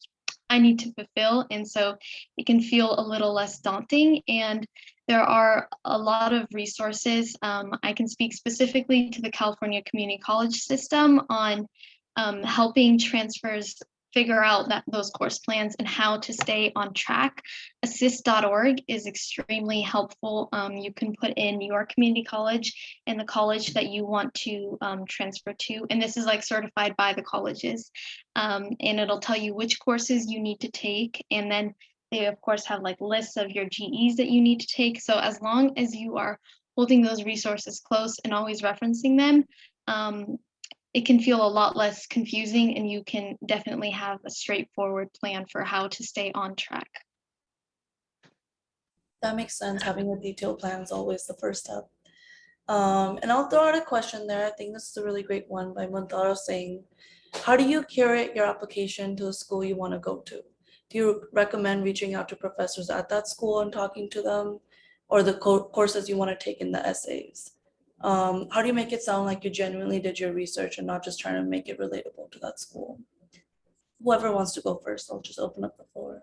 I need to fulfill. And so it can feel a little less daunting. And there are a lot of resources. I can speak specifically to the California Community College system on helping transfers figure out those course plans and how to stay on track. Assist.org is extremely helpful. You can put in your community college and the college that you want to transfer to. And this is like certified by the colleges. And it'll tell you which courses you need to take. And then they of course have like lists of your GEs that you need to take. So as long as you are holding those resources close and always referencing them, it can feel a lot less confusing, and you can definitely have a straightforward plan for how to stay on track. That makes sense. Having a detailed plan is always the first step. And I'll throw out a question there. I think this is a really great one by Montaro saying, how do you curate your application to the school you want to go to? Do you recommend reaching out to professors at that school and talking to them, or the courses you want to take in the essays? How do you make it sound like you genuinely did your research and not just trying to make it relatable to that school? Whoever wants to go first, I'll just open up the floor.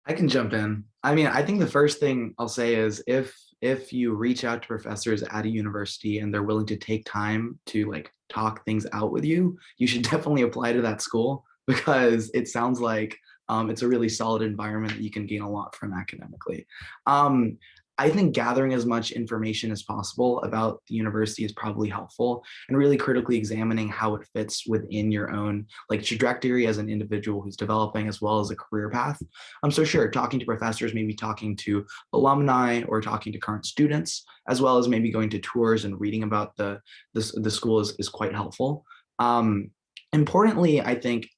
I can jump in. I mean, I think the first thing I'll say is if you reach out to professors at a university and they're willing to take time to like talk things out with you, you should definitely apply to that school, because it sounds like it's a really solid environment that you can gain a lot from academically. I think gathering as much information as possible about the university is probably helpful, and really critically examining how it fits within your own like trajectory as an individual who's developing, as well as a career path. So sure, talking to professors, maybe talking to alumni or talking to current students, as well as maybe going to tours and reading about the school is quite helpful. Importantly, I think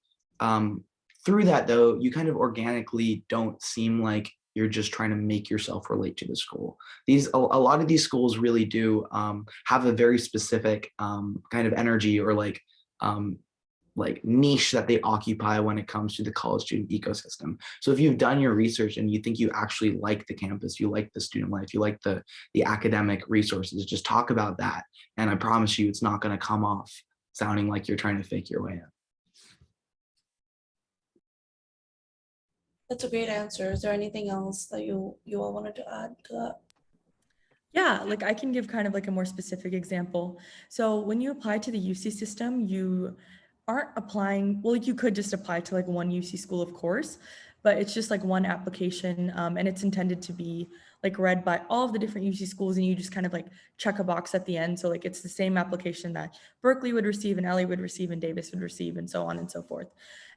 through that though, you kind of organically don't seem like you're just trying to make yourself relate to the school. A lot of these schools really do have a very specific kind of energy or like niche that they occupy when it comes to the college student ecosystem. So if you've done your research and you think you actually like the campus, you like the student life, you like the academic resources, just talk about that. And I promise you, it's not going to come off sounding like you're trying to fake your way in. That's a great answer. Is there anything else that you all wanted to add to that? Yeah, like I can give kind of like a more specific example. So when you apply to the UC system, you aren't applying, well, you could just apply to like one UC school, of course, but it's just like one application, and it's intended to be like read by all of the different UC schools, and you just kind of like check a box at the end. So like it's the same application that Berkeley would receive and LA would receive and Davis would receive and so on and so forth.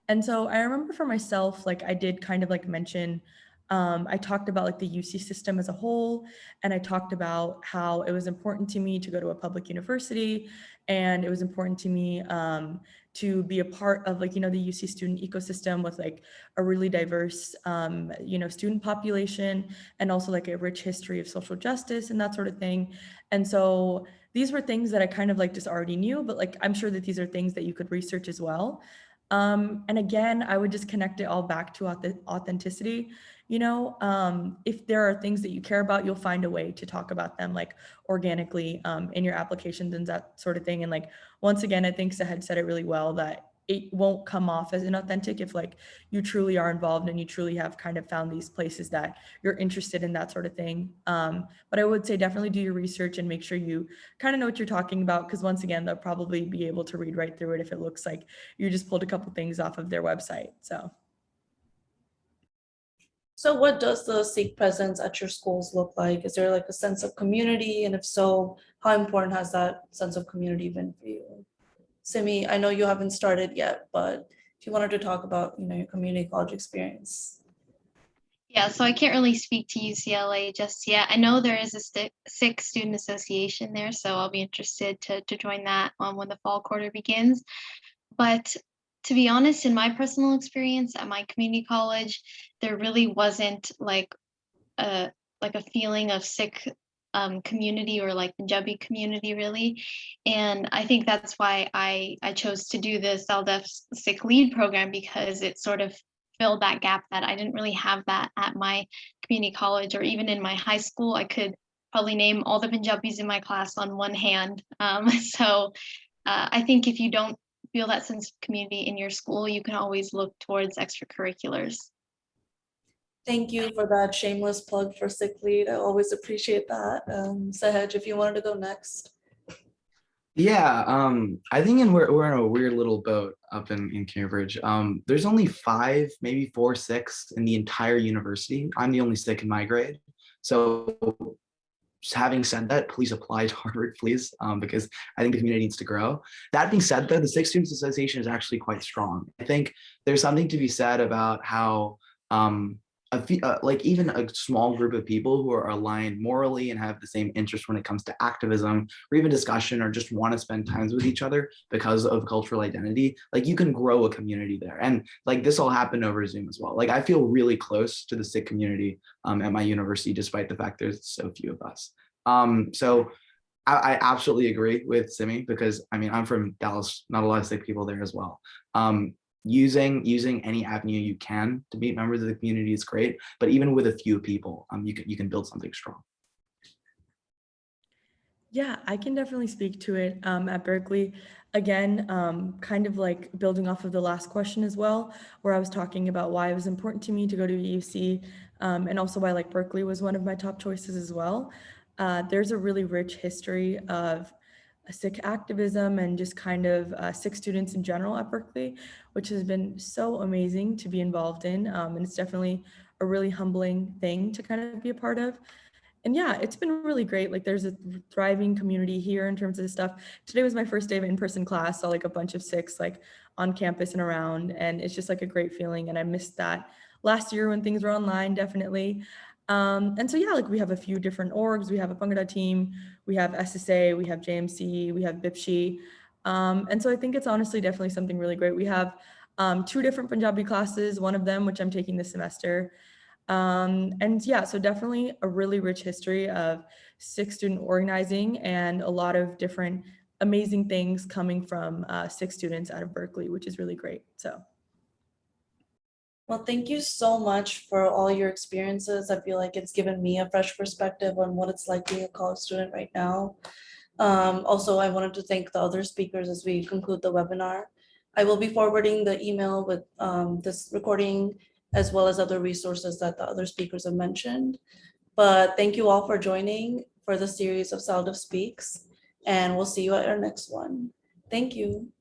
And so I remember for myself, like I did kind of like mention, I talked about like the UC system as a whole, and I talked about how it was important to me to go to a public university, and it was important to me to be a part of like, you know, the UC student ecosystem with like a really diverse, you know, student population, and also like a rich history of social justice and that sort of thing. And so these were things that I kind of like just already knew, but like I'm sure that these are things that you could research as well. And again, I would just connect it all back to authenticity. You know, if there are things that you care about, you'll find a way to talk about them like organically in your applications and that sort of thing. And like, once again, I think Sahed said it really well, that it won't come off as inauthentic if like you truly are involved and you truly have kind of found these places that you're interested in, that sort of thing. But I would say definitely do your research and make sure you kind of know what you're talking about, because once again, they'll probably be able to read right through it if it looks like you just pulled a couple things off of their website. So what does the Sikh presence at your schools look like? Is there like a sense of community? And if so, how important has that sense of community been for you? Simi, I know you haven't started yet, but if you wanted to talk about, you know, your community college experience. Yeah, so I can't really speak to UCLA just yet. I know there is a Sikh Student Association there, so I'll be interested to join that when the fall quarter begins. But to be honest, in my personal experience at my community college, there really wasn't like a feeling of Sikh community or like Punjabi community really. And I think that's why I chose to do the SALDEF SikhLEAD program, because it sort of filled that gap that I didn't really have that at my community college, or even in my high school. I could probably name all the Punjabis in my class on one hand. So I think if you don't feel that sense of community in your school, you can always look towards extracurriculars. Thank you for that shameless plug for SikhLEAD. I always appreciate that. Sahaj, if you wanted to go next. Yeah, I think we're in a weird little boat up in Cambridge. There's only 5, maybe 4 Sikhs in the entire university. I'm the only Sikh in my grade. So having said that, please apply to Harvard, please, because I think the community needs to grow. That being said, though, the Sikh Students Association is actually quite strong. I think there's something to be said about how like even a small group of people who are aligned morally and have the same interest when it comes to activism or even discussion, or just want to spend times with each other because of cultural identity, like you can grow a community there. And like this all happened over Zoom as well. Like I feel really close to the Sikh community at my university, despite the fact there's so few of us. So I absolutely agree with Simi, because I mean, I'm from Dallas, not a lot of Sikh people there as well. Using any avenue you can to meet members of the community is great, but even with a few people, you can build something strong. Yeah, I can definitely speak to it at Berkeley. Again, kind of like building off of the last question as well, where I was talking about why it was important to me to go to UC, and also why like Berkeley was one of my top choices as well. There's a really rich history of Sikh activism and just kind of Sikh students in general at Berkeley, which has been so amazing to be involved in. And it's definitely a really humbling thing to kind of be a part of. And yeah, it's been really great. Like there's a thriving community here in terms of stuff. Today was my first day of in-person class, saw like a bunch of Sikhs like on campus and around, and it's just like a great feeling. And I missed that last year when things were online, definitely. And so yeah, like we have a few different orgs. We have a Bhangra team, we have SSA, we have JMC, we have BIPSHI. And so I think it's honestly definitely something really great. We have 2 different Punjabi classes, one of them which I'm taking this semester. And yeah, so definitely a really rich history of Sikh student organizing and a lot of different amazing things coming from Sikh students out of Berkeley, which is really great. So. Well, thank you so much for all your experiences. I feel like it's given me a fresh perspective on what it's like being a college student right now. Also, I wanted to thank the other speakers as we conclude the webinar. I will be forwarding the email with this recording as well as other resources that the other speakers have mentioned. But thank you all for joining for the series of SALDEF Speaks, and we'll see you at our next one. Thank you.